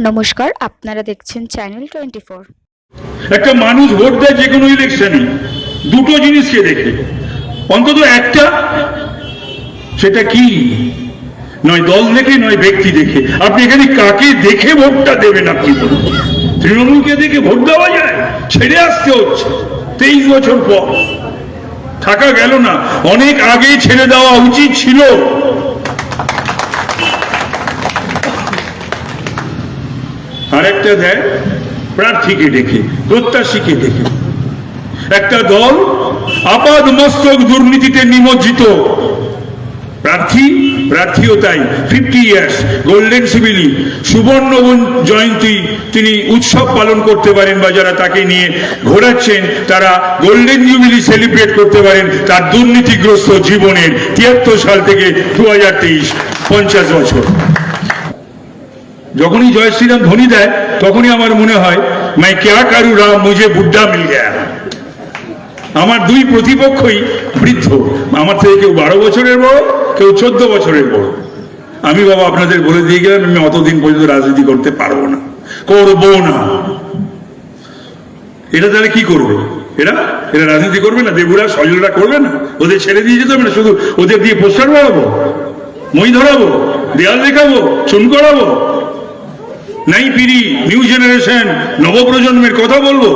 নমস্কার, আপনারা দেখছেন চ্যানেল 24। একটা মানুষ ভোট দেয় যে কোনো ইলেকশনে দুটো জিনিসকে দেখে, অন্তত একটা, সেটা কি নয় দল দেখে নয় ব্যক্তি দেখে। আপনি এখানে কাকে দেখে ভোটটা দেবেন? আপনি বলুন, তৃণমূলকে দেখে ভোট দেওয়া যায়? ছেড়ে আসতে হচ্ছে 23 বছর পর, থাকা গেল না, অনেক আগে ছেড়ে দেওয়া উচিত ছিল। আরেকটা দেয় প্রার্থীকে দেখে, প্রত্যাশীকে দেখে। একটা দল আপাদ মস্তক দুর্নীতিতে নিমজ্জিত, প্রার্থীও তাই। 50 ইয়ার্স গোল্ডেন জুবিলি, সুবর্ণ জয়ন্তী তিনি উৎসব পালন করতে পারেন, বা যারা তাকে নিয়ে ঘোরাচ্ছেন তারা গোল্ডেন জুবিলি সেলিব্রেট করতে পারেন তার দুর্নীতিগ্রস্ত জীবনের 73 সাল থেকে 2023, 50 বছর। যখনই জয় শ্রীরাম ধ্বনি দেয় তখনই আমার মনে হয় मैं क्या करूं राम मुझे बुड्ढा मिल गया। আমার দুই প্রতিপক্ষই বৃদ্ধ, আমার থেকে কেউ 12 বছরের বড়, কেউ 14 বছরের বড়। আমি বাবা আপনাদের বলে দিয়ে গেলাম, আমি অতদিন পর্যন্ত রাজনীতি করতে পারবো না, করবো না। এটা তাহলে কি করবে? এরা রাজনীতি করবে না? দেবুরা সজলরা করবে না? ওদের ছেড়ে দিয়ে যেতে হবে না? শুধু ওদের দিয়ে পোস্টার বাড়াবো, মই ধরাবো, দেয়াল দেখাবো, চুন করাবো? নাই পিড়ি, নিউ জেনারেশন, নবপ্রজন্মের কথা বলবো?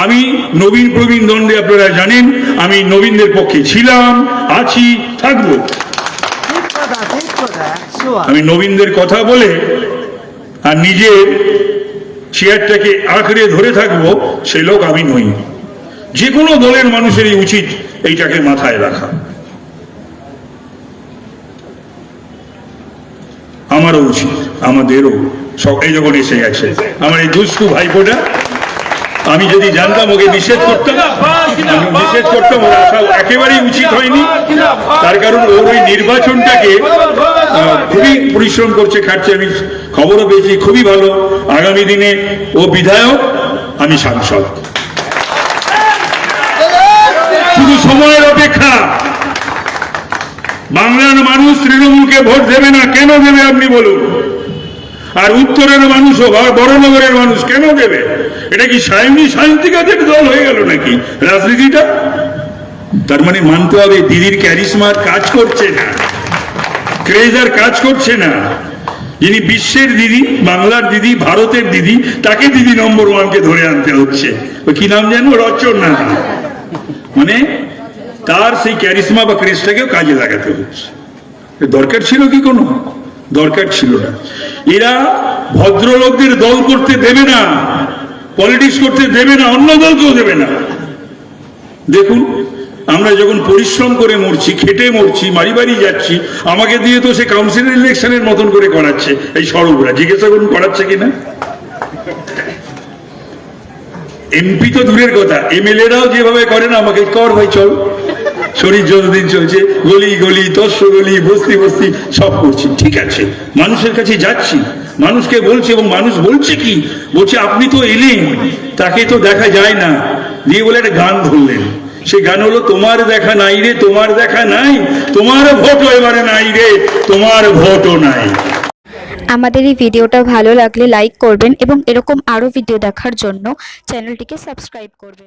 আমি নবীন প্রবীণ দ্বন্দ্বে, আপনারা জানেন আমি নবীনদের পক্ষে ছিলাম, আছি, থাকবো। আমি নবীনদের কথা বলে আর নিজের চেয়ারটাকে আঁকড়ে ধরে থাকবো সে লোক আমি নই। যে কোনো দলের মানুষেরই উচিত এইটাকে মাথায় রাখা। আমারও উচিত, আমাদেরও। সবাই যখন এসে গেছে, আমার এই দুষ্টু ভাইপোটা, আমি যদি জানতাম ওকে নিষেধ করতাম, ওর আসা একেবারেই উচিত হয়নি। তার কারণ ওর ওই নির্বাচনটাকে খুবই পরিশ্রম করছে, খাটছে। আমি খবরও পেয়েছি, খুবই ভালো। আগামী দিনে ও বিধায়ক, আমি সাংসদ। শুধু সময়ের অপেক্ষা। বাংলার মানুষ তৃণমূলকে ভোট দেবে না, কেন দেবে আপনি বলুন? আর উত্তরের মানুষ ও বড়নগরের মানুষ কেন দেবে? এটা কি সায়ন্তিকাদের দল হয়ে গেল নাকি রাজনীতিটা? তার মানে মানতে হবে দিদির ক্যারিশমার কাজ করছে না, ক্রেজার কাজ করছে না। যিনি বিশ্বের দিদি, বাংলার দিদি, ভারতের দিদি, তাকে দিদি নম্বর 1 কে ধরে আনতে হচ্ছে। ওই কি নাম জানো? রচনা। মানে তার সেই ক্যারিশমা বা ক্রেজটাকেও কাজে লাগাতে হচ্ছে। দরকার ছিল কি? কোনো দরকার ছিল না। এরা ভদ্রলোকদের দল করতে দেবে না, পলিটিক্স করতে দেবে না, অন্য দলকেও দেবে না। দেখুন, আমরা যখন পরিশ্রম করে মরছি, খেটে মরছি, বাড়ি বাড়ি যাচ্ছি, আমাকে দিয়ে তো সে কাউন্সিলর ইলেকশনের মতন করে করাচ্ছে এই সরবরা। জিজ্ঞাসা করুন করাচ্ছে কিনা। এমপি তো দূরের কথা, এমএলএরাও যেভাবে করে না, আমাকে কর ভাই চল। শরীর যতদিন চলছে, গলি গলি, তস্য গলি, বস্তি বস্তি সব করছি, ঠিক আছে। মানুষের কাছে যাচ্ছি, মানুষকে বলছি, এবং মানুষ বলছে কি? বলছে আপনি তো এলেন, তাকে তো দেখা যায় না। দিয়ে বলে একটা গান ধরলেন, সে গান হলো তোমার দেখা নাই রে, তোমার দেখা নাই, তোমার ভোটও এবারে নাই রে, তোমার ভোটও নাই। আমাদের এই ভিডিওটা ভালো লাগলে লাইক করবেন এবং এরকম আরও ভিডিও দেখার জন্য চ্যানেলটিকে সাবস্ক্রাইব করবেন।